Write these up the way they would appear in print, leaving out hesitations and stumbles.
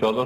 14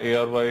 ARY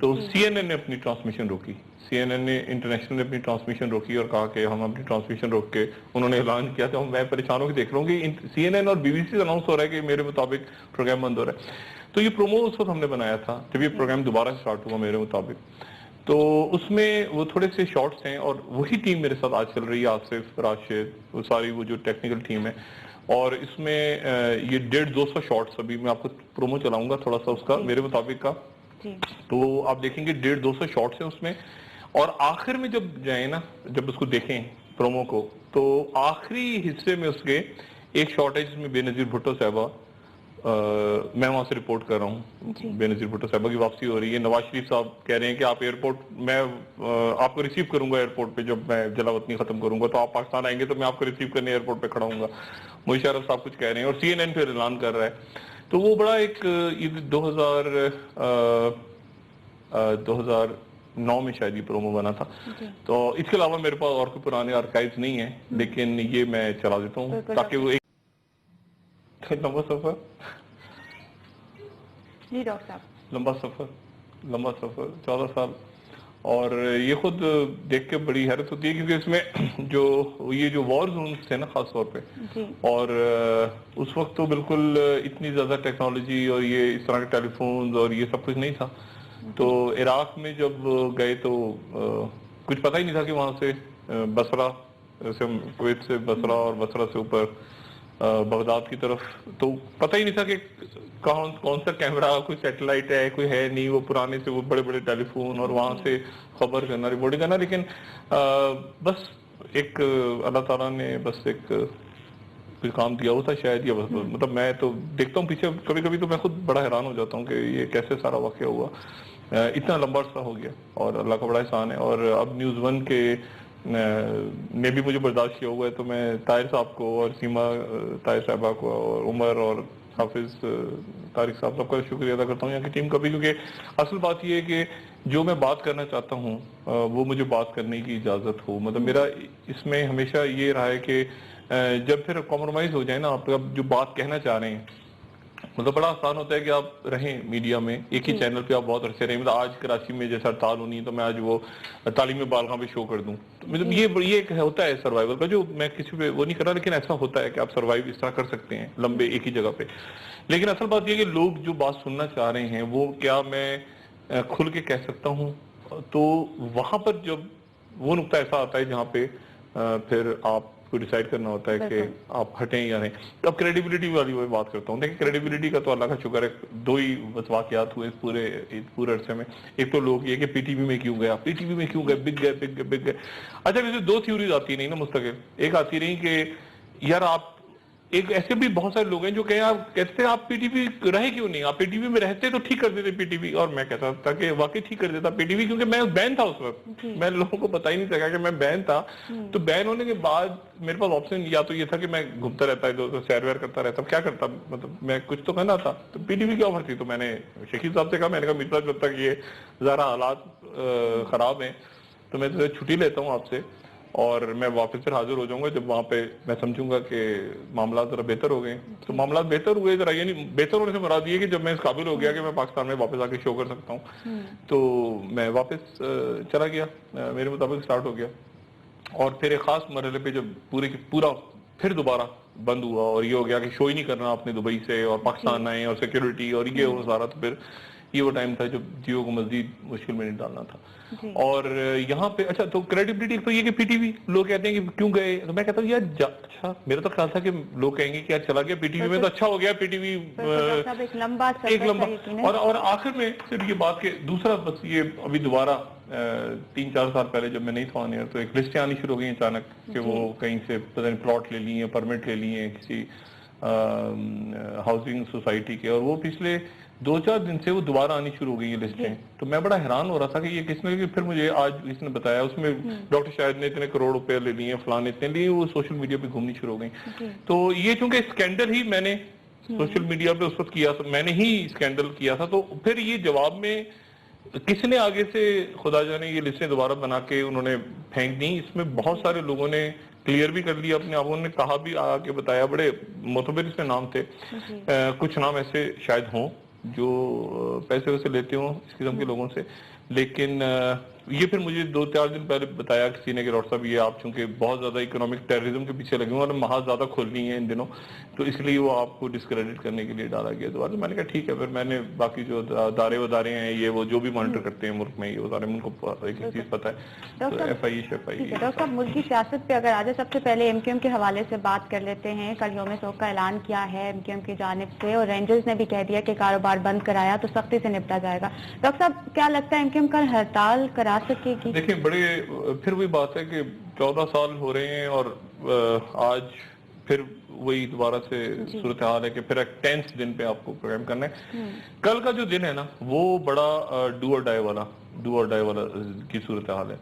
تو CNN نے اپنی ٹرانسمیشن روکی, CNN نے انٹرنیشنل نے اپنی ٹرانسمیشن روکی اور کہا کہ ہم اپنی ٹرانسمیشن روک کے, انہوں نے اعلان کیا تھا, میں پریشان ہو کے دیکھ رہا ہوں کہ CNN اور BBC سے اناؤنس ہو رہا ہے کہ میرے مطابق پروگرام بند ہو رہا ہے. تو یہ پرومو اس وقت ہم نے بنایا تھا جب یہ پروگرام دوبارہ سٹارٹ ہوا میرے مطابق. تو اس میں وہ تھوڑے سے شارٹس ہیں اور وہی ٹیم میرے ساتھ آج چل رہی ہے, آصف, راشد, وہ ساری وہ جو ٹیکنیکل ٹیم ہے, اور اس میں یہ 150-200 شارٹس ابھی میں آپ کو پرومو چلاؤں گا تھوڑا سا اس کا میرے مطابق کا. تو آپ دیکھیں گے 150-200 شارٹس ہیں اس میں, اور آخر میں جب جائیں نا, جب اس کو دیکھیں پرومو کو, تو آخری حصے میں اس کے ایک شارٹ ہے جس میں بے نظیر بھٹو صاحبہ, میں وہاں سے رپورٹ کر رہا ہوں, بے نظیر بھٹو صاحبہ کی واپسی ہو رہی ہے. نواز شریف صاحب کہہ رہے ہیں کہ آپ ایئرپورٹ, میں آپ کو ریسیو کروں گا ایئرپورٹ پہ جب میں جلا وطنی ختم کروں گا, تو آپ پاکستان آئیں گے تو میں آپ کو ریسیو کرنے ایئرپورٹ پہ کھڑا ہوں گا. مشرف صاحب کچھ کہہ رہے ہیں اور CNN پہ اعلان کر رہا ہے. تو وہ بڑا ایک 2009 میں شاید یہ پرومو بنا تھا. تو اس کے علاوہ میرے پاس اور کوئی پرانے آرکائیوز نہیں ہیں, لیکن یہ میں چلا دیتا ہوں تاکہ وہ ایک لمبا سفر, جی ڈاکٹر صاحب, لمبا سفر 14 سال, اور یہ خود دیکھ کے بڑی حیرت ہوتی ہے کیونکہ اس میں یہ جو وار زونز تھے نا خاص طور پہ, اور اس وقت تو بالکل اتنی زیادہ ٹیکنالوجی اور یہ اس طرح کے ٹیلی فونز اور یہ سب کچھ نہیں تھا. تو عراق میں جب گئے تو کچھ پتہ ہی نہیں تھا کہ وہاں سے بصرہ سے, کویت سے بصرہ اور بصرہ سے اوپر بغداد کی طرف, تو پتہ ہی نہیں تھا کہ کون سا کیمرہ, کوئی سیٹلائٹ ہے, کوئی ہے نہیں, وہ پرانے سے وہ بڑے بڑے ٹیلی فون, اور وہاں سے خبر کرنا, رپورٹنگ کرنا. لیکن بس ایک اللہ تعالیٰ نے بس ایک کوئی کام دیا ہوتا شاید, یا بس مطلب میں تو دیکھتا ہوں پیچھے کبھی کبھی تو میں خود بڑا حیران ہو جاتا ہوں کہ یہ کیسے سارا واقعہ ہوا, اتنا لمبا عرصہ ہو گیا, اور اللہ کا بڑا احسان ہے. اور اب نیوز 1 کے نے بھی مجھے برداشت کیا ہوا ہے, تو میں طاہر صاحب کو اور سیما طاہر صاحبہ کو اور عمر اور حافظ طارق صاحب سب کا شکریہ ادا کرتا ہوں یہاں کی ٹیم کا بھی, کیونکہ اصل بات یہ ہے کہ جو میں بات کرنا چاہتا ہوں وہ مجھے بات کرنے کی اجازت ہو. مطلب میرا اس میں ہمیشہ یہ رہا ہے کہ جب پھر کمپرومائز ہو جائے نا, آپ جو بات کہنا چاہ رہے ہیں, مطلب بڑا آسان ہوتا ہے کہ آپ رہیں میڈیا میں ایک ہی چینل پہ, آپ بہت عرصے رہیں. مطلب آج کراچی میں جیسا ہڑتال ہونی ہے تو میں آج وہ تعلیم بالغاں پہ شو کر دوں, مطلب یہ ایک ہوتا ہے سروائیول کا, جو میں کسی پہ وہ نہیں کر رہا, لیکن ایسا ہوتا ہے کہ آپ سروائیو اس طرح کر سکتے ہیں لمبے ایک ہی جگہ پہ. لیکن اصل بات یہ کہ لوگ جو بات سننا چاہ رہے ہیں وہ کیا میں کھل کے کہہ سکتا ہوں, تو وہاں پر جب وہ نقطہ ایسا آتا ہے جہاں پہ پھر آپ کو ڈیسائیڈ کرنا ہوتا ہے کہ آپ ہٹیں یا نہیں. اب کریڈیبلٹی والی وہ بات کرتا ہوں. دیکھیں کریڈیبلٹی کا تو اللہ کا شکر ہے, 2 ہی واقعات ہوئے اس پورے عرصے میں. ایک تو لوگ یہ کہ پی ٹی وی میں کیوں گیا, بک گئے. اچھا ویسے 2 تھیوریز آتی نہیں نا مستقل. ایک آتی رہی کہ یار آپ, ایک ایسے بھی بہت سارے لوگ ہیں جو کہتے ہیں آپ پی ٹی وی رہے کیوں نہیں, آپ پی ٹی وی میں رہتے تو ٹھیک کر دیتے پی ٹی وی. اور میں کہتا تھا کہ واقعی ٹھیک کر دیتا پی ٹی وی, کیونکہ میں بین تھا اس وقت, میں لوگوں کو پتہ ہی نہیں چلا کہ میں بین تھا. تو بین ہونے کے بعد میرے پاس آپشن یا تو یہ تھا کہ میں گھومتا رہتا, سیر ویر کرتا رہتا, کیا کرتا, مطلب میں کچھ تو کرنا تھا. تو پی ٹی وی کیا بھرتی, تو میں نے شکیل صاحب سے کہا, میں نے کہا میرا جب تک یہ ذرا حالات خراب ہیں تو میں چھٹی لیتا ہوں آپ سے, اور میں واپس پھر حاضر ہو جاؤں گا جب وہاں پہ میں سمجھوں گا کہ معاملات ذرا بہتر ہو گئے. تو معاملات بہتر ہوئے ذرا, یعنی بہتر ہونے سے مراد یہ کہ جب میں اس قابل ہو گیا کہ میں پاکستان میں واپس آ کے شو کر سکتا ہوں, تو میں واپس چلا گیا, میرے مطابق سٹارٹ ہو گیا. اور پھر ایک خاص مرحلے پہ جب پورا پھر دوبارہ بند ہوا اور یہ ہو گیا کہ شو ہی نہیں کرنا آپ نے دبئی سے, اور پاکستان آئے اور سیکیورٹی اور یہ ہو سارا, تو پھر یہ وہ ٹائم تھا جب جیو کو مزید مشکل میں نہیں ڈالنا تھا. اور یہاں پہ اچھا تو کریڈیبلٹی تو یہ کہ پی ٹی وی لوگ کہتے ہیں کہ کیوں گئے, تو میں کہتا ہوں یار اچھا میرا تو خیال تھا کہ لوگ کہیں گے کہ یار چلا گیا پی ٹی وی میں تو اچھا ہو گیا, پی ٹی وی ایک لمبا اور آخر میں صرف یہ بات کہ دوسرا بس یہ ابھی دوبارہ 3-4 سال پہلے جب میں نہیں تھا آن ایئر تو ایک لسٹیں آنی شروع ہو گئی اچانک کہ وہ کہیں سے پتہ نہیں پلاٹ لے لیے, پرمٹ لے لیے کسی ہاؤسنگ سوسائٹی کے, اور وہ پچھلے 2-4 دن سے وہ دوبارہ آنی شروع ہو گئی یہ لسٹیں. تو میں بڑا حیران ہو رہا تھا کہ یہ کس نے, پھر مجھے آج اس نے بتایا اس میں ڈاکٹر شاہد نے اتنے کروڑ روپے لے لیے, فلان اتنے لیے, وہ سوشل میڈیا پہ گھومنی شروع ہو گئی. تو یہ چونکہ اسکینڈل ہی میں نے سوشل میڈیا پہ اس وقت کیا تھا, میں نے ہی اسکینڈل کیا تھا, تو پھر یہ جواب میں کس نے آگے سے خدا جانے یہ لسٹیں دوبارہ بنا کے انہوں نے پھینک دی. اس میں بہت سارے لوگوں نے کلیئر بھی کر لیا اپنے آپ, انہوں نے کہا بھی آ کے بتایا, بڑے معتبر اس میں نام تھے, کچھ نام ایسے شاید ہوں جو پیسے ویسے لیتے ہوں اس قسم کے لوگوں سے. لیکن یہ پھر مجھے 2-4 دن پہلے بتایا کسی نے کہ ڈاکٹر صاحب یہ آپ چونکہ بہت زیادہ اکنامک ٹیررزم کے پیچھے لگے ہوئے اور محاذ زیادہ کھولنی ہے ان دنوں, تو اس لیے وہ آپ کو ڈسکریڈٹ کرنے کے لیے ڈالا گیا. تو میں نے کہا ٹھیک ہے. پھر میں نے باقی جو ادارے ہیں یہ وہ جو بھی مانیٹر کرتے ہیں ملک میں, یہ ادارے ان کو ایک چیز پتہ ہے, تو ایف آئی ڈاکٹر صاحب ملک کی سیاست پہ اگر آج سب سے پہلے ایم کیو ایم کے حوالے سے بات کر لیتے ہیں. کل یوم سوگ کا اعلان کیا ہے ایم کیو ایم کی جانب سے, اور رینجرز نے بھی کہہ دیا کہ کاروبار بند کرایا تو سختی سے نپٹا جائے گا. ڈاکٹر صاحب کیا لگتا ہے ایم کیو ایم کل ہڑتال کرا سکے گی؟ دیکھیں بڑے پھر وہی بات ہے کہ 14 سال ہو رہے ہیں اور آج پھر وہی دوبارہ سے صورتحال ہے کہ پھر ایک 10 دن پہ آپ کو پروگرام کرنا ہے. کل کا جو دن ہے نا وہ بڑا ڈو اور ڈائی والا کی صورتحال ہے.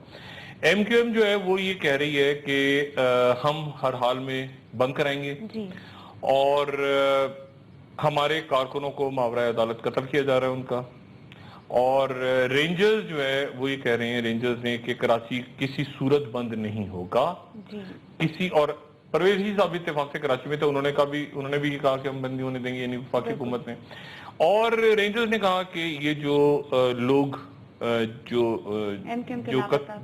ایم کیو ایم جو ہے وہ یہ کہہ رہی ہے کہ ہم ہر حال میں بند کرائیں گے اور ہمارے کارکنوں کو ماورائے عدالت قتل کیا جا رہا ہے ان کا. اور رینجرز جو ہے وہ یہ کہہ رہے ہیں رینجرز نے کہ کراچی کسی صورت بند نہیں ہوگا کسی. اور پرویز ہی صاحب اتفاق سے کراچی میں تھے, انہوں نے بھی یہ کہا کہ ہم بندی ہونے دیں گے, یعنی وفاقی حکومت نے. اور رینجرز نے کہا کہ یہ جو لوگ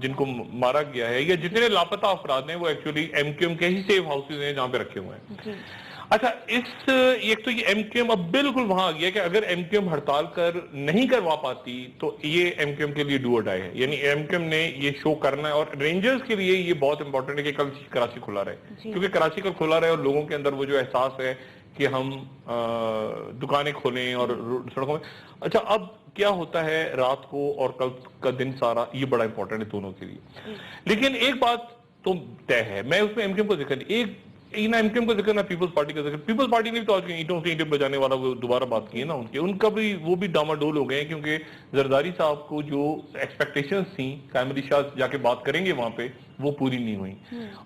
جن کو مارا گیا ہے یا جتنے لاپتہ افراد ہیں وہ ایکچولی ایم کیو ایم کے ہی سیف ہاؤسز ہیں جہاں پہ رکھے ہوئے ہیں. اچھا ایک تو یہ ایم کیو ایم اب بالکل وہاں آ گیا کہ اگر ایم کیو ایم ہڑتال نہیں کروا پاتی تو یہ ایم کیو ایم کے لیے ڈو اور ڈائی ہے, یعنی ایم کیو ایم نے یہ شو کرنا ہے. اور رینجرز کے لیے یہ بہت امپورٹنٹ ہے کہ کل کراچی کھلا رہے, کیونکہ کراچی کل کھلا رہے اور لوگوں کے اندر وہ جو احساس ہے کہ ہم دکانیں کھولیں اور سڑکوں میں. اچھا اب کیا ہوتا ہے رات کو اور کل کا دن سارا, یہ بڑا امپورٹنٹ ہے دونوں کے لیے. لیکن ایک بات تو طے ہے, میں اس میں ایم کیو ایم کو ذکر نہیں, ایک ایم کیو ایم کا ذکر نہ پیپلز پارٹی کا ذکر. پیپلز پارٹی نے بھی تو آج اینٹوں سے اینٹیں بجانے والا وہ دوبارہ بات کی ہے نا, ان کا بھی وہ بھی ڈاماڈول ہو گئے ہیں کیونکہ زرداری صاحب کو جو ایکسپیکٹیشنز تھیں کیمری شاہ جا کے بات کریں گے وہاں پہ وہ پوری نہیں ہوئی.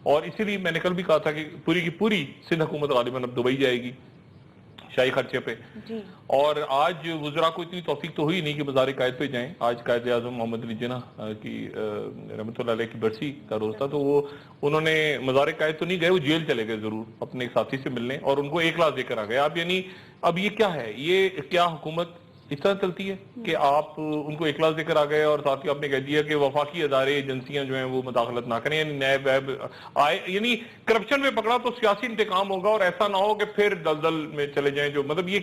اور اسی لیے میں نے کل بھی کہا تھا کہ پوری کی پوری سندھ حکومت غالباً اب دبئی جائے گی شاہی خرچے پہ. اور آج وزراء کو اتنی توفیق تو ہوئی نہیں کہ مزار قائد پہ جائیں. آج قائد اعظم محمد علی جناح کی رحمۃ اللہ علیہ کی برسی کا روز تھا, تو وہ انہوں نے مزار قائد تو نہیں گئے, وہ جیل چلے گئے ضرور اپنے ایک ساتھی سے ملنے, اور ان کو ایک لاکھ دے کر آ گئے. اب یعنی اب یہ کیا ہے, یہ کیا حکومت اس طرح چلتی ہے کہ آپ ان کو ایک کلاس دے کر آ گئے اور ساتھ ہی آپ نے کہہ دیا کہ وفاقی ادارے ایجنسیاں جو ہیں وہ مداخلت نہ کریں, یعنی نیب ویب آئے, یعنی کرپشن میں پکڑا تو سیاسی انتقام ہوگا اور ایسا نہ ہو کہ پھر دلدل میں چلے جائیں. جو مطلب یہ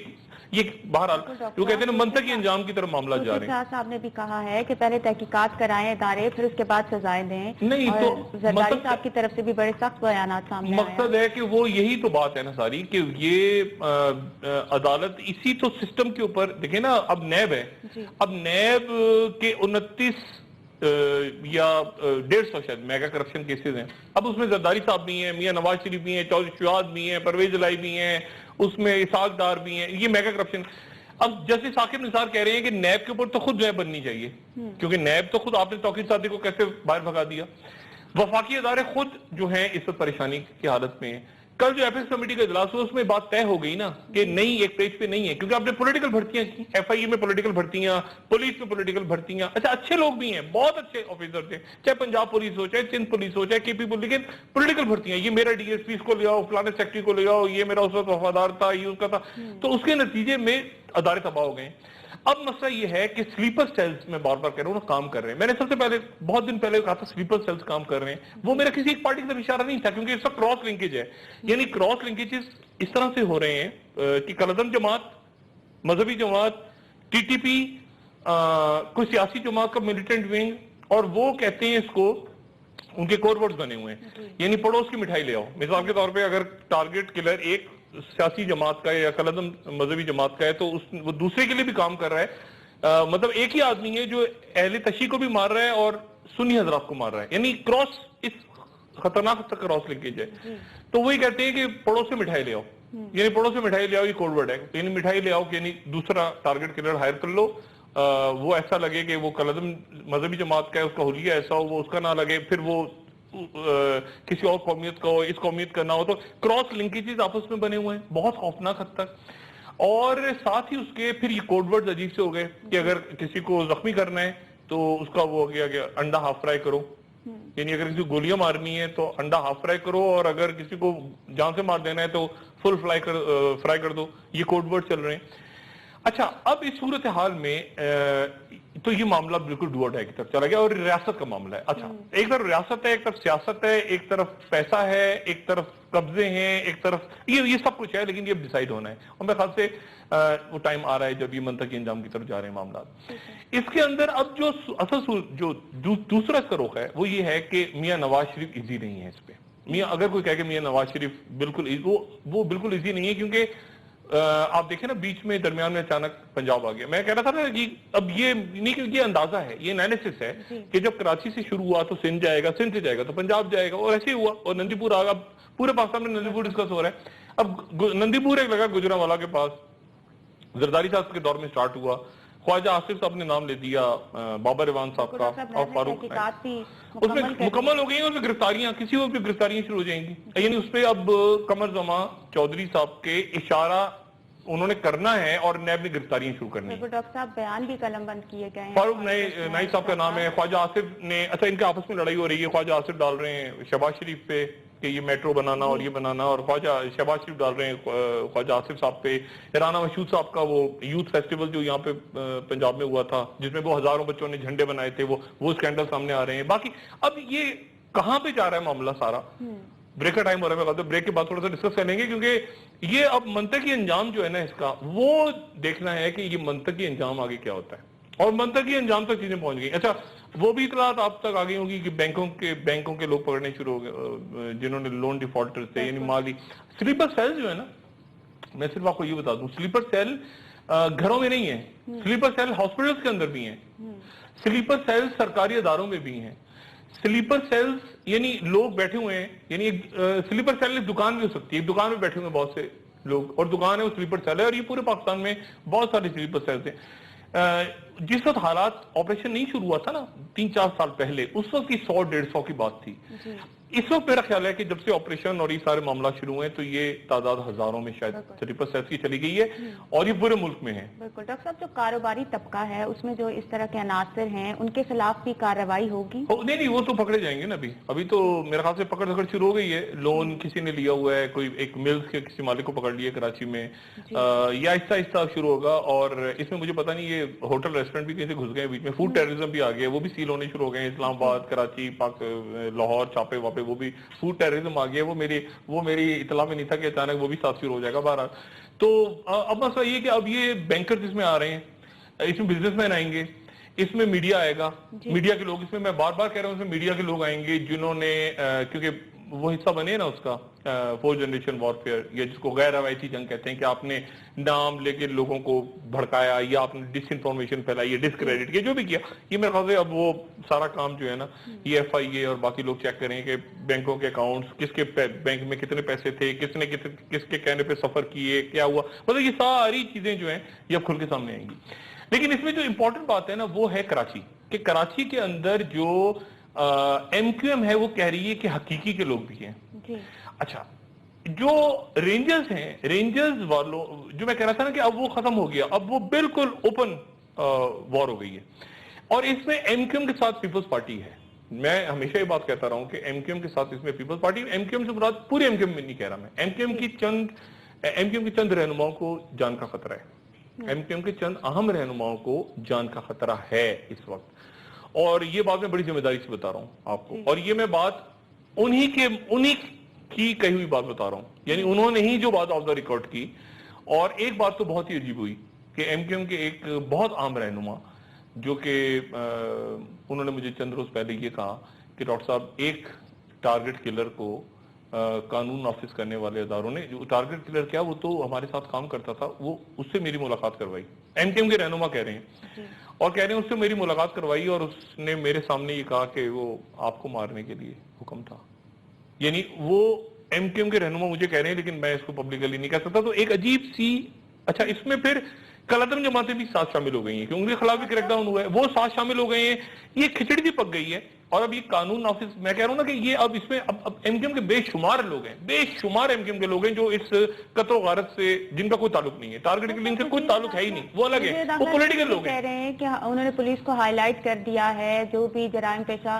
بہرحال جو کہتے ہیں منطقی انجام کی طرف معاملہ جا رہے ہیں. صاحب نے بھی کہا ہے کہ پہلے تحقیقات کرائیں ادارے, پھر اس کے بعد سزائیں دیں. نہیں تو زرداری صاحب کی طرف سے بھی بڑے سخت بیانات سامنے آئے. مقصد ہے کہ وہ یہی تو بات ہے نا ساری, کہ یہ عدالت اسی تو سسٹم کے اوپر دیکھیں نا. اب نیب ہے, اب نیب کے 29 یا 150 شاید میگا کرپشن کیسز ہیں. اب اس میں زرداری صاحب بھی ہیں, میاں نواز شریف بھی ہیں, چودھری شہاد بھی ہیں, پرویز الہی بھی ہیں, اس میں اسحاق ڈار بھی ہیں, یہ میگا کرپشن. اب جسٹس ثاقب نثار کہہ رہے ہیں کہ نیب کے اوپر تو خود نیب بننی چاہیے, کیونکہ نیب تو خود آپ نے توقیر صادق کو کیسے باہر بھگا دیا. وفاقی ادارے خود جو ہیں اس وقت پریشانی کی حالت میں ہیں. کل جو ایپکس کمیٹی کا اجلاس ہوا اس میں بات طے ہو گئی نا کہ نہیں, ایک پیج پہ نہیں ہے, کیونکہ آپ نے پولیٹیکل بھرتیاں کی, ایف آئی اے میں پولیٹیکل بھرتیاں, پولیس میں پولیٹیکل بھرتیاں. اچھا اچھے لوگ بھی ہیں, بہت اچھے آفیسر تھے, چاہے پنجاب پولیس ہو, چاہے سندھ پولیس ہو, چاہے کے پی پولیس, لیکن پولیٹیکل بھرتیاں, یہ میرا ڈی ایس پی اس کو لے آؤ, فلانے سیکٹری کو لے آؤ, یہ میرا اس وقت وفادار تھا, یہ اس کا تھا. تو اس کے نتیجے میں ادارے تباہ ہو گئے. اب مسئلہ یہ ہے کہ سلیپر سیلز میں بار بار کہہ رہا ہوں کام کر رہے ہیں. میں نے سب سے پہلے بہت دن پہلے کہا تھا سلیپر سیلز کام کر رہے ہیں, وہ میرا کسی ایک پارٹی کی طرف اشارہ نہیں تھا, کیونکہ اس کا کراس لنکیج ہے. یعنی کراس لنکیجز اس طرح سے ہو رہے ہیں کہ کلعدم جماعت, مذہبی جماعت, ٹی ٹی پی, کوئی سیاسی جماعت کا ملیٹنٹ ونگ, اور وہ کہتے ہیں اس کو ان کے کور ورڈز بنے ہوئے ہیں, یعنی پڑوس کی مٹھائی لے آؤ. مثال کے طور پہ اگر ٹارگٹ کلر ایک سیاسی جماعت کا یا کلعدم مذہبی جماعت کا ہے تو وہ دوسرے کے لیے بھی کام کر رہا ہے. مطلب ایک ہی آدمی ہے جو اہل تشیع کو بھی مار رہا ہے اور سنی حضرات کو مار رہا ہے, یعنی کراس, اس خطرناک کراس لنکیج ہے. تو وہی کہتے ہیں کہ پڑوس سے مٹھائی لے آؤ, یعنی پڑوس سے مٹھائی لے آؤ, یہ کوڈ ورڈ ہے. یعنی مٹھائی لے آؤ کہ یعنی دوسرا ٹارگٹ کلر ہائر کر لو, وہ ایسا لگے کہ وہ کلعدم مذہبی جماعت کا ہے, اس کا حلیہ ایسا ہو, وہ اس کا نہ لگے, پھر وہ کسی اور قومیت کا ہو, اس قومیت کا نہ ہو. تو کراس لنکیجز آپس میں بنے ہوئے ہیں بہت خوفناک حد تک. اور ساتھ ہی اس کے پھر یہ کوڈ ورڈز عجیب سے ہو گئے کہ اگر کسی کو زخمی کرنا ہے تو اس کا وہ ہو گیا کہ انڈا ہاف فرائی کرو, یعنی اگر کسی کو گولیاں مارنی ہے تو انڈا ہاف فرائی کرو, اور اگر کسی کو جان سے مار دینا ہے تو فل فرائی کر دو. یہ کوڈ ورڈ چل رہے ہیں. اچھا اب اس صورتحال میں تو یہ معاملہ بالکل ڈو اور ڈائی کی طرف چلا گیا اور ریاست کا معاملہ ہے. اچھا ایک طرف ریاست ہے، ایک طرف سیاست ہے، ایک طرف پیسہ ہے، ایک طرف قبضے ہیں، ایک طرف یہ سب کچھ ہے، لیکن یہ ڈیسائیڈ ہونا ہے اور میرے خیال سے وہ ٹائم آ رہا ہے جب یہ منطقی انجام کی طرف جا رہے ہیں معاملات. اس کے اندر اب جو اصل جو دوسرا اس کا رخ ہے وہ یہ ہے کہ میاں نواز شریف ایزی نہیں ہے اس پہ. میاں اگر کوئی کہے کہ میاں نواز شریف بالکل وہ بالکل ایزی نہیں ہے، کیونکہ آپ دیکھیں نا بیچ میں درمیان میں اچانک پنجاب آ گیا. میں کہہ رہا تھا نا کہ اب یہ نہیں کہ یہ اندازہ ہے، یہ انالیسس ہے کہ جب کراچی سے شروع ہوا تو سندھ جائے گا، سندھ سے جائے گا تو پنجاب جائے گا، اور ایسے ہی ہوا اور نندی پور آ گیا. اب پورے پاکستان میں نندی پور ڈسکس ہو رہا ہے. اب نندی پور ایک لگا گجرانوالہ کے پاس، زرداری صاحب کے دور میں سٹارٹ ہوا، خواجہ آصف صاحب نے نام لے دیا بابر ایوان صاحب کا اور فاروق، اس میں مکمل ہو گئی ہیں. اس میں گرفتاریاں کسی وقت بھی گرفتاریاں شروع ہو جائیں گی. یعنی اس پہ اب قمر زمان چودھری صاحب کے اشارہ انہوں نے کرنا ہے اور نیب نے گرفتاریاں شروع کرنی ہے. ڈاکٹر صاحب بیان بھی قلم بند کیے گئے ہیں. فاروق نائی صاحب کا نام ہے. خواجہ آصف نے، اچھا ان کے آپس میں لڑائی ہو رہی ہے، خواجہ آصف ڈال رہے ہیں شہباز شریف پہ کہ یہ میٹرو بنانا اور یہ بنانا، اور خواجہ شہباز شریف ڈال رہے ہیں خواجہ آصف صاحب پہ. رانا مشہود صاحب کا وہ یوتھ فیسٹیول جو یہاں پہ پنجاب میں ہوا تھا جس میں وہ ہزاروں بچوں نے جھنڈے بنائے تھے، وہ اسکینڈل سامنے آ رہے ہیں. باقی اب یہ کہاں پہ جا رہا ہے معاملہ سارا؟ بریک کا ٹائم ہو رہا ہے، میں بریک کے بعد تھوڑا سا ڈسکس کریں گے، کیونکہ یہ اب منطقی انجام جو ہے نا اس کا وہ دیکھنا ہے کہ یہ منطقی انجام آگے کیا ہوتا ہے، اور منطقی انجام تک چیزیں پہنچ گئی. اچھا وہ بھی اطلاعات آپ تک آ گئی ہوگی کہ بینکوں کے لوگ پکڑنے شروع ہو گئے جنہوں نے لون ڈیفالٹر تھے، یعنی مالی سلیپر سیل جو ہے نا. میں صرف آپ کو یہ بتا دوں سلیپر سیل گھروں میں نہیں ہے، سلیپر سیل ہاسپٹلز کے اندر بھی ہیں، سلیپر سیل سرکاری اداروں میں بھی ہیں. سلیپر سیلز یعنی لوگ بیٹھے ہوئے ہیں، یعنی سلیپر سیل ایک دکان بھی ہو سکتی ہے، ایک دکان میں بیٹھے ہوئے بہت سے لوگ اور دکان ہے وہ سلیپر سیل ہے. اور یہ پورے پاکستان میں بہت سارے سلیپر سیلز ہیں. جس وقت حالات آپریشن نہیں شروع ہوا تھا نا 3-4 سال پہلے، اس وقت کی 100-150 کی بات تھی. اس وقت میرا خیال ہے کہ جب سے آپریشن اور یہ سارے معاملات شروع ہوئے تو یہ تعداد ہزاروں میں شاید سلیپر سیلز کی چلی گئی ہے اور یہ پورے ملک میں ہے. بالکل ڈاکٹر صاحب، جو کاروباری طبقہ ہے اس میں جو اس طرح کے عناصر ہیں ان کے خلاف بھی کارروائی ہوگی؟ نہیں وہ تو پکڑے جائیں گے نا. ابھی تو میرے خیال سے پکڑ دھکڑ شروع ہو گئی ہے. لون کسی نے لیا ہوا ہے، کوئی ایک ملز کے کسی مالک کو پکڑ لیا کراچی میں، یہ آہستہ آہستہ شروع ہوگا. اور اس میں مجھے پتہ نہیں یہ ہوٹل ریسٹورینٹ بھی کہیں سے گھس گئے بیچ میں، فوڈ ٹیررزم بھی آ گیا، وہ بھی سیل ہونے شروع ہو گئے. اسلام آباد، کراچی، لاہور چھاپے واپے وہ بھی فوڈ ٹیررزم آ گیا. وہ میری اطلاع میں نہیں تھا کہ اچانک وہ بھی ساتھ شروع ہو جائے گا. بہرحال تو اب مسئلہ یہ کہ اب یہ بینکر اس میں آ رہے ہیں، اس میں بزنس مین آئیں گے، اس میں میڈیا آئے گا، میڈیا کے لوگ اس میں بار بار کہہ رہا ہوں اس میں میڈیا کے لوگ آئیں گے جنہوں نے کیونکہ وہ حصہ بنے نا اس کا 4 جنریشن وارفیئر، یا جس کو غیر روایتی جنگ کہتے ہیں، کہ آپ نے نام لے کے لوگوں کو بھڑکایا یا آپ نے ڈس انفارمیشن پھیلائی یا ڈسکریڈٹ کیا، جو بھی کیا. یہ میرے خیال سے اب وہ سارا کام جو ہے نا یہ ایف آئی اے اور باقی لوگ چیک کریں کہ بینکوں کے اکاؤنٹس، کس کے بینک میں کتنے پیسے تھے، کس نے کس کے کہنے پہ سفر کیے، کیا ہوا، مطلب یہ ساری چیزیں جو ہیں یہ اب کھل کے سامنے آئیں گی. لیکن اس میں جو امپورٹنٹ بات ہے نا وہ ہے کراچی، کہ کراچی کے اندر جو ایم کیو ایم ہے وہ کہہ رہی ہے کہ حقیقی کے لوگ بھی ہیں. اچھا جو رینجرز ہیں، رینجرز والوں جو میں کہہ رہا تھا نا کہ اب وہ ختم ہو گیا، اب وہ بالکل اوپن وار ہو گئی ہے. اور اس میں ایم کیو ایم کے ساتھ پیپلز پارٹی ہے. میں ہمیشہ یہ بات کہتا رہا ہوں کہ ایم کیو ایم کے ساتھ اس میں پیپلز پارٹی، ایم کیو ایم سے مراد پورے ایم کیو ایم میں نہیں کہہ رہا میں، ایم کیو ایم کی چند رہنماؤں کو جان کا خطرہ ہے. ایم کیو ایم کے چند اہم رہنماؤں کو جان کا خطرہ ہے اس وقت، اور یہ بات میں بڑی ذمہ داری سے بتا رہا ہوں آپ کو. اور یہ میں بات انہی کی کہی ہوئی بات بتا رہا ہوں، یعنی انہوں نے ہی جو بات آف دا ریکارڈ کی. اور ایک بات تو بہت ہی عجیب ہوئی کہ ایم کیو ایم کے ایک بہت عام رہنما جو کہ انہوں نے مجھے چند روز پہلے یہ کہا کہ ڈاکٹر صاحب ایک ٹارگٹ کلر کو قانون نافذ کرنے والے اداروں نے، جو ٹارگٹ کلر کیا وہ تو ہمارے ساتھ کام کرتا تھا، وہ اس سے میری ملاقات کروائی. ایم کیو ایم کے رہنما کہہ رہے ہیں اور کہہ رہے ہیں اس سے میری ملاقات کروائی اور اس نے میرے سامنے یہ کہا کہ وہ آپ کو مارنے کے لیے حکم تھا. یعنی وہ ایم کیو ایم کے رہنما مجھے کہہ رہے ہیں، لیکن میں اس کو پبلکلی نہیں کہہ سکتا. تو ایک عجیب سی، اچھا اس میں پھر کلعدم جماعتیں بھی ساتھ شامل ہو گئی ہیں کہ ان کے خلاف بھی کریک ڈاؤن ہوا ہے، وہ ساتھ شامل ہو گئے ہیں. یہ کھچڑی بھی پک گئی ہے. اور اب یہ قانون نافذ، میں کہہ رہا ہوں نا کہ یہ اب اس میں اب ایم کیو ایم کے بے شمار لوگ ہیں، بے شمار ایم کیو ایم کے لوگ ہیں جو اس قتل و غارت سے جن کا کوئی تعلق نہیں ہے، ٹارگٹ کلنگ سے کوئی تعلق ہے ہی نہیں، وہ الگ ہے، وہ پولیٹیکل لوگ ہیں. کہہ رہے ہیں کہ انہوں نے پولیس کو ہائی لائٹ کر دیا ہے جو بھی جرائم پیشہ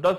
10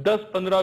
10, 15,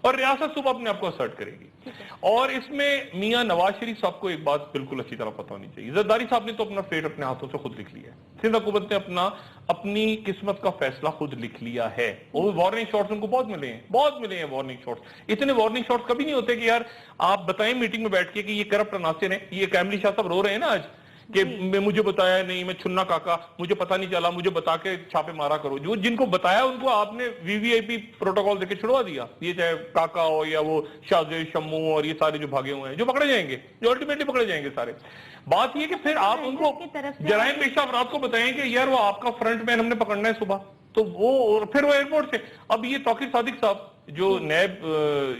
اور ریاست صبح اپنے آپ کو اسرٹ کرے گی. اور اس میں میاں نواز شریف صاحب کو ایک بات بالکل اچھی طرح پتہ ہونی چاہیے, زرداری صاحب نے تو اپنا فیٹ اپنے ہاتھوں سے خود لکھ لیا ہے, سندھ حکومت نے اپنی قسمت کا فیصلہ خود لکھ لیا ہے. وہ وارننگ شاٹس ان کو بہت ملے ہیں وارننگ شاٹس. اتنے وارننگ شاٹس کبھی نہیں ہوتے کہ یار آپ بتائیں میٹنگ میں بیٹھ کے کہ یہ کرپٹ عناصر ہیں. یہ کیملی شاہ صاحب رو رہے ہیں نا آج کہ مجھے بتایا نہیں, میں چھنا کاکا, مجھے پتہ نہیں چلا, مجھے بتا کے چھاپے مارا کرو. جو جن کو بتایا ان کو آپ نے وی وی آئی پی پروٹوکال دے کے چھڑوا دیا. یہ چاہے کاکا ہو یا وہ شاہزیب شمو اور یہ سارے جو بھاگے ہوئے ہیں, جو پکڑے جائیں گے, جو الٹیمیٹلی پکڑے جائیں گے سارے. بات یہ کہ پھر آپ ان کو جرائم پیشہ افراد کو بتائیں کہ یار وہ آپ کا فرنٹ مین ہم نے پکڑنا ہے صبح, تو وہ پھر وہ ایئرپورٹ سے. اب یہ توقیر صادق صاحب جو نیب,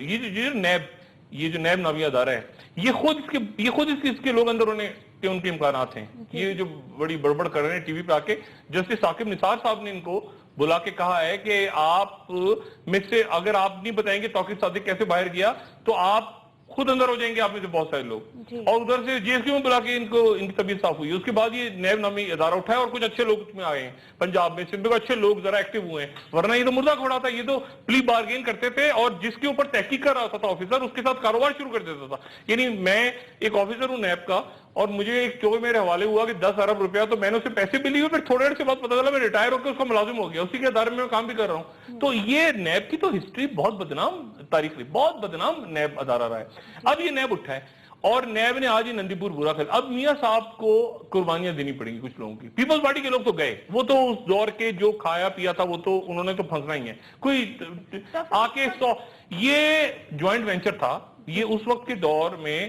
یہ جو نیب نامی ادارہ ہے, یہ خود اس کے لوگ اندر انہیں کہ ان کے امکانات ہیں. یہ جو بڑی بڑبڑ کر رہے ہیں ٹی وی پہ آ کے, جسٹس ثاقب نثار صاحب نے ان کو بلا کے کہا ہے کہ آپ میں سے اگر آپ نہیں بتائیں گے توقیر صادق کیسے باہر گیا تو آپ خود اندر ہو جائیں گے, آپ میں سے بہت سارے لوگ. اور ادھر سے جی ایس کیو میں بلا کے ان کی طبیعت صاف ہوئی. اس کے بعد یہ نیب نامی ادارہ اٹھایا اور کچھ اچھے لوگ اس میں آئے ہیں, پنجاب میں سندھ میں اچھے لوگ ذرا ایکٹیو ہوئے ہیں, ورنہ یہ تو مردہ کھوڑا تھا. یہ تو پلی بارگین کرتے تھے اور جس کے اوپر تحقیق کر رہا تھا آفیسر, اس کے ساتھ کاروبار شروع کر دیتا تھا. یعنی میں ایک آفیسر ہوں نیب کا, اور مجھے ایک چوبے میرے حوالے ہوا کہ 10 ارب روپیہ, تو میں نے اسے پیسے بھی لیے, پھر تھوڑے دیر سے بعد پتہ چلا میں ریٹائر ہو کے اس کا ملازم ہو گیا, اسی کے ادارے میں کام بھی کر رہا ہوں. تو یہ نیب کی تو ہسٹری بہت بدنام تاریخ رہی, بہت بدنام نیب ادارہ رہا ہے. اب یہ نیب اٹھا ہے اور نیب نے آج ہی نندی پور برا کھیلا. اب میاں صاحب کو قربانیاں دینی پڑیں گی کچھ لوگوں کی. پیپلز پارٹی کے لوگ تو گئے, وہ تو اس دور کے جو کھایا پیا تھا وہ تو انہوں نے تو پھنسنا ہی ہے. کوئی آ کے یہ جوائنٹ وینچر تھا. یہ اس وقت کے دور میں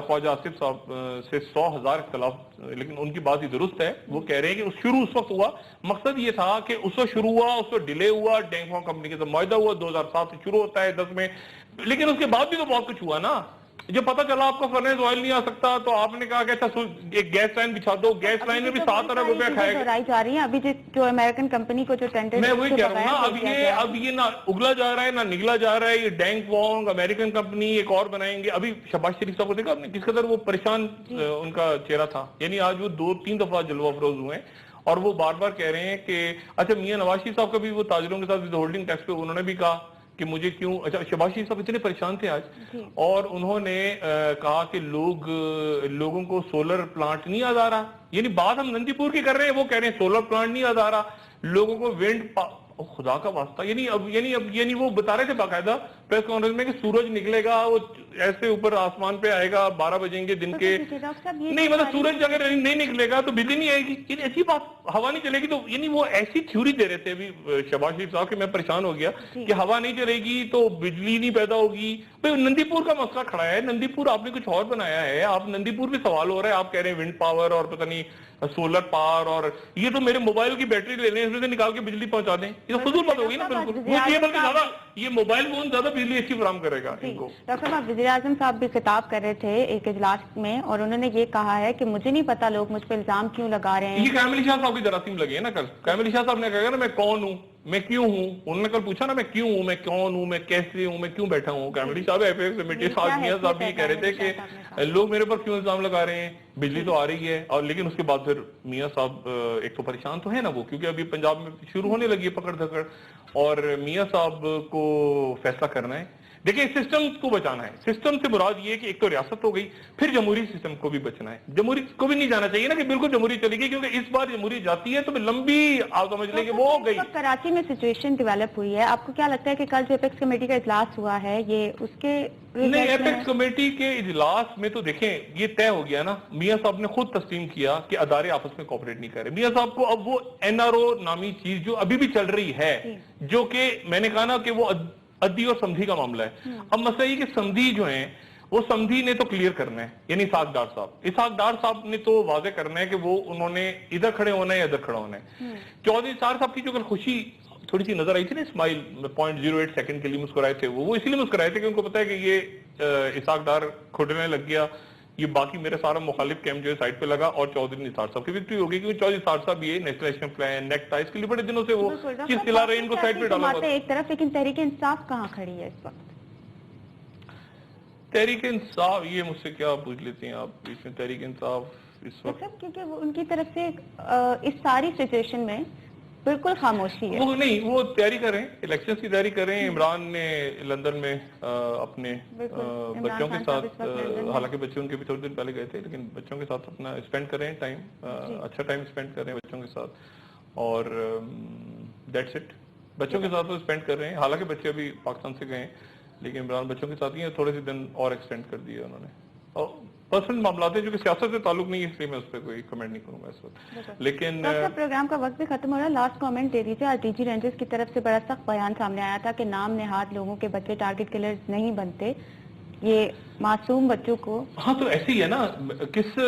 خواجہ آصف صاحب سے 100,000 اختلاف, لیکن ان کی بات ہی درست ہے. وہ کہہ رہے ہیں کہ شروع اس وقت ہوا, مقصد یہ تھا کہ اس وقت شروع ہوا, اس وقت ڈیلے ہوا, ڈینگ فارم کمپنی کے ساتھ معاہدہ ہوا, 2007 سے شروع ہوتا ہے 10 میں, لیکن اس کے بعد بھی تو بہت کچھ ہوا نا. جب پتہ چلا آپ کا فرنیس آئل نہیں آ سکتا تو آپ نے کہا کہ اچھا ایک گیس لائن بچھا دو. گیس لائن میں بھی 7 ارب روپیہ کھائے گا جا رہی ہیں ابھی جو امریکن کمپنی کو جو ٹینڈر, میں وہی کہہ رہا ہوں نا. اب یہ نہ اگلا جا رہا ہے نہ نگلا جا رہا ہے. یہ ڈینگ وانگ امریکن کمپنی ایک اور بنائیں گے. ابھی شہباز شریف صاحب کو دیکھا آپ نے کس قدر وہ پریشان ان کا چہرہ تھا. یعنی آج وہ 2-3 دفعہ جلوہ افروز ہوئے ہیں اور وہ بار بار کہہ رہے ہیں کہ اچھا میاں نواز شریف صاحب کا بھی وہ تاجروں کے ساتھ ہولڈنگ ٹیکس پہ انہوں نے بھی کہا کہ مجھے کیوں. اچھا شہباز شریف صاحب اتنے پریشان تھے آج, اور انہوں نے کہا کہ لوگوں کو سولر پلانٹ نہیں یاد آ رہا. یعنی بات ہم نندی پور کی کر رہے ہیں, وہ کہہ رہے ہیں سولر پلانٹ نہیں یاد آ رہا لوگوں کو, ونڈ خدا کا واسطہ. یعنی وہ بتا رہے تھے باقاعدہ پریس کانفرنس میں کہ سورج نکلے گا, وہ ایسے اوپر آسمان پہ آئے گا 12 بجیں گے دن کے. نہیں مطلب سورج اگر نہیں نکلے گا تو بجلی نہیں آئے گی. یعنی ایسی بات, ہوا نہیں چلے گی. تو یعنی وہ ایسی تھیوری دے رہے تھے ابھی شہباز شریف صاحب کہ میں پریشان ہو گیا کہ ہوا نہیں چلے گی تو بجلی نہیں پیدا ہوگی. نندی پور کا مسئلہ کھڑا ہے. نندی پور آپ نے کچھ اور بنایا ہے. آپ نندی پور بھی سوال ہو رہا ہے, آپ کہہ رہے ہیں ونڈ پاور اور پتہ نہیں سولر پاور, اور یہ تو میرے موبائل کی بیٹری لے لیں, اس میں سے نکال کے بجلی پہنچا دیں. یہ تو فضول بات ہوگی نا. بالکل بلکہ زیادہ یہ موبائل فون زیادہ بجلی اچھی فراہم کرے گا ان کو. ڈاکٹر صاحب وزیر اعظم صاحب بھی خطاب کر رہے تھے ایک اجلاس میں, اور انہوں نے یہ کہا ہے کہ مجھے نہیں پتا لوگ مجھ پہ الزام کیوں لگا رہے ہیں. یہ کیملی شاہ صاحب کی جراثیم لگے ہیں نا کل. کیملی شاہ صاحب نے کہا نا میں کون ہوں, میں کیوں ہوں. انہوں نے کل پوچھا نا میں کیوں ہوں, میں کون ہوں, میں کیسے ہوں, میں کیوں بیٹھا ہوں. کیملی صاحب میاں صاحب بھی کہہ رہے تھے کہ لوگ میرے پر کیوں الزام لگا رہے ہیں, بجلی تو آ رہی ہے. اور لیکن اس کے بعد پھر میاں صاحب ایک تو پریشان تو ہے نا وہ, کیونکہ ابھی پنجاب میں شروع ہونے لگی ہے پکڑ دھکڑ, اور میاں صاحب کو فیصلہ کرنا ہے. دیکھیں سسٹم کو بچانا ہے. سسٹم سے مراد یہ ہے کہ ایک تو ریاست ہو گئی, پھر جمہوری سسٹم کو بھی بچنا ہے. جمہوری کو بھی نہیں جانا چاہیے نا کہ بالکل جمہوری چلے گی, کیونکہ اس بار جمہوری جاتی ہے تو لمبی آپ سمجھ لیں کہ وہ ہو گئی. کراچی میں سچویشن ڈیولپ ہوئی ہے, آپ کو کیا لگتا ہے کہ کل جو ایپیکس کمیٹی کا اجلاس ہوا ہے یہ اس کے نہیں, ایپیکس کمیٹی کے اجلاس میں تو دیکھیں یہ طے ہو گیا نا. میاں صاحب نے خود تسلیم کیا کہ ادارے آپس میں کوآپریٹ نہیں کر رہے. میاں صاحب کو اب وہ NRO نامی چیز جو ابھی بھی چل رہی ہے, جو کہ میں نے کہا نا کہ وہ عدی اور سمدھی کا معاملہ ہے. اب مسئلہ یہ کہ سمدھی جو ہیں وہ سمدھی نے تو کلیئر کرنا ہے, یعنی اسحاق ڈار صاحب نے تو واضح کرنا ہے کہ وہ انہوں نے ادھر کھڑے ہونا ہے یا ادھر کھڑا ہونا ہے. چودھری نثار صاحب کی جو کل خوشی تھوڑی سی نظر آئی تھی نا, اسمائل 0.08 سیکنڈ کے لیے مسکرائے تھے, وہ اسی لیے مسکرائے تھے کہ ان کو پتا ہے کہ یہ اسحاق ڈار کھڑنے لگ گیا, یہ باقی میرا سارا مخالف کیمپ جو ہے سائٹ پہ لگا, اور چودھری نثار صاحب کی وکٹری ہوگی, کیونکہ چودھری نثار صاحب یہ نیشنل ایکشن پلان نیکٹا اس کے لیے بڑے دنوں سے وہ چیز کھلا رہے ہیں, ان کو سائٹ پہ ڈالا ہوا ایک طرف. لیکن تحریک انصاف کہاں کھڑی ہے اس وقت؟ تحریک انصاف یہ مجھ سے کیا پوچھ لیتے ہیں آپ, اس میں تحریک انصاف اس وقت کیونکہ ان کی طرف سے اس ساری سچویشن میں بالکل خاموشی ہے. وہ نہیں، وہ تیاری کر رہے ہیں، الیکشنز کی تیاری کر رہے ہیں. عمران نے لندن میں اپنے بچوں کے ساتھ، حالانکہ بچے ان کے بھی تھوڑے دن پہلے گئے تھے، لیکن بچوں کے ساتھ اپنا اسپینڈ کر رہے ہیں ٹائم، اچھا ٹائم اسپینڈ کر رہے ہیں بچوں کے ساتھ، اور دیٹس اٹ. بچوں کے ساتھ وہ اسپینڈ کر رہے ہیں. حالانکہ بچے ابھی پاکستان سے گئے ہیں، لیکن عمران بچوں کے ساتھ ہی ہیں. تھوڑے سے دن اور ایکسٹینڈ کر دیے انہوں نے. اور پرسنل معاملات ہیں جو کہ سیاست سے تعلق نہیں ہے، اس لیے میں اس پہ کوئی کمنٹ نہیں کروں گا اس وقت. لیکن پروگرام کا وقت بھی ختم ہو رہا ہے. لاسٹ کامنٹ دے دیجیے. آج ڈی جی رینجرز کی طرف سے بڑا سخت بیان سامنے آیا تھا کہ نام نہاد لوگوں کے بچے ٹارگٹ کلرز نہیں بنتے، یہ معصوم بچوں کو. ہاں تو ایسے ہی ہے نا، کس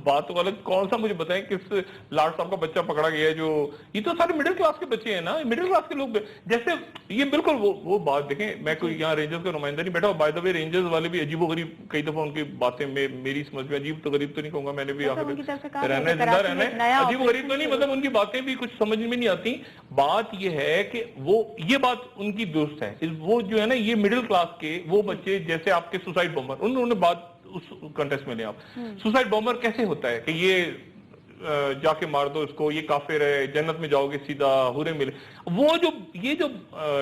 بات غلط، کون سا مجھے بتائیں کس لاٹ صاحب کا بچہ پکڑا گیا ہے جو، یہ تو سارے مڈل کلاس کے بچے ہیں نا، مڈل کلاس کے لوگ. جیسے یہ بالکل وہ بات دیکھیں، میں کوئی یہاں رینجرز کا نمائندہ نہیں بیٹھا. بائی دا وے رینجرز والے بھی عجیب و غریب کئی دفعہ ان کی باتیں میری سمجھ میں، عجیب تو غریب تو نہیں کہوں گا، میں نے بھی رہنا ہے، زندہ رہنا ہے، عجیب و غریب تو نہیں، مطلب ان کی باتیں بھی کچھ سمجھ میں نہیں آتی. بات یہ ہے کہ وہ یہ بات ان کی درست ہے. وہ جو ہے نا، یہ مڈل کلاس کے وہ بچے جیسے آپ کے سوسائڈ بمبر، انہوں نے بات اس کنٹیکسٹ میں لیں آپ. سوسائڈ بمبر کیسے ہوتا ہے کہ یہ جا کے مار دو اس کو، یہ کافر ہے، جنت میں جاؤ گے سیدھا، حوریں ملے. وہ جو یہ جو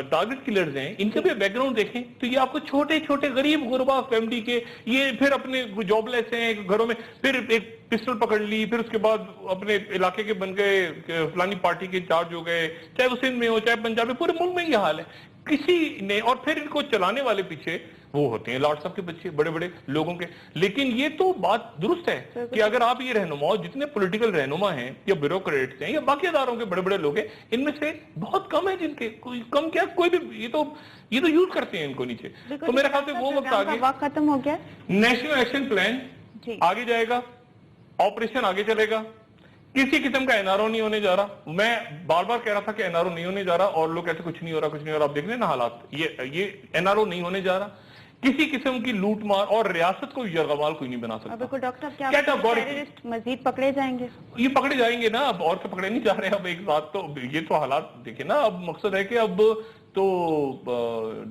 ٹارگٹ کلرز ہیں، ان کا بھی بیک گراؤنڈ دیکھیں تو یہ آپ کو چھوٹے چھوٹے غریب غربا فیملی کے، یہ پھر اپنے جاب لیس ہیں گھروں میں، پھر ایک پسٹل پکڑ لی، پھر اس کے بعد اپنے علاقے کے بن گئے، فلانی پارٹی کے انچارج ہو گئے، چاہے وہ سندھ میں ہو چاہے پنجاب میں، پورے ملک میں یہ حال ہے. کسی نے، اور پھر ان کو چلانے والے پیچھے وہ ہوتے ہیں لاٹ صاحب کے بچے، بڑے بڑے لوگوں کے. لیکن یہ تو بات درست ہے کہ اگر آپ یہ رہنما، جتنے پولیٹیکل رہنما ہیں یا بیوروکریٹس ہیں یا باقی اداروں کے بڑے بڑے لوگ ہیں، ان میں سے بہت کم ہیں جن کے، کوئی کم کیا، کوئی بھی، یہ تو یوز کرتے ہیں ان کو نیچے. تو میرے خیال سے وہ وقت آگے، وقت ختم ہو گیا. نیشنل ایکشن پلان آگے جائے گا، آپریشن آگے چلے گا. کسی قسم کا این آر او نہیں ہونے جا رہا. میں بار بار کہہ رہا تھا کہ این آر او نہیں ہونے جا رہا، اور لوگ کہتے کچھ نہیں ہو رہا، کچھ نہیں ہو رہا. آپ دیکھ لیں نا حالات، یہ این آر او نہیں ہونے جا رہا. کسی قسم کی لوٹ مار، اور ریاست کو یرغمال کوئی نہیں بنا سکتا. بالکل ڈاکٹر صاحب، کیا ٹیررسٹ مزید پکڑے جائیں گے؟ یہ پکڑے جائیں گے نا، اب اور سے پکڑے نہیں جا رہے. اب ایک بات تو یہ تو حالات دیکھیں نا. اب مقصد ہے کہ اب تو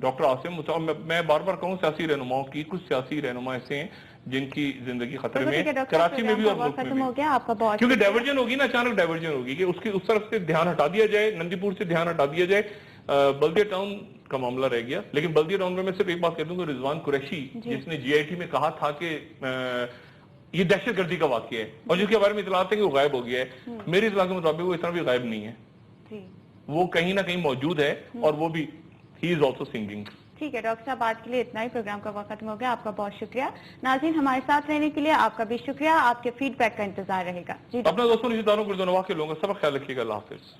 ڈاکٹر عاصم، میں بار بار کہوں سیاسی رہنماؤں کی، کچھ سیاسی رہنما ایسے ہیں جن کی زندگی خطرے میں، کراچی میں بھی اور ملک میں بھی، کیونکہ ڈائیورجن ہوگی نا، اچانک ڈائیورجن ہوگی کہ اس طرف سے دھیان ہٹا دیا جائے، نندی پور سے دھیان ہٹا دیا جائے. بلدیہ ٹاؤن کا معاملہ رہ گیا. لیکن بلدیہ ٹاؤن میں صرف ایک بات کہہ دوں کہ رضوان قریشی جس نے جی آئی ٹی میں کہا تھا کہ یہ دہشت گردی کا واقعہ ہے، اور جس کے بارے میں اطلاعات ہیں کہ وہ غائب ہو گیا ہے، میری اطلاع کے مطابق وہ اتنا بھی غائب نہیں ہے، وہ کہیں نہ کہیں موجود ہے، اور وہ بھی ہی از آلسو سنگنگ. ٹھیک ہے ڈاکٹر صاحب، آج کے لیے اتنا ہی. پروگرام کا وقت ختم ہو گیا. آپ کا بہت شکریہ. ناظرین، ہمارے ساتھ رہنے کے لیے آپ کا بھی شکریہ. آپ کے فیڈ بیک کا انتظار رہے گا. اپنے دوستوں رشتہ داروں کو کے لوگوں کا سب خیال رکھیے گا. اللہ حافظ.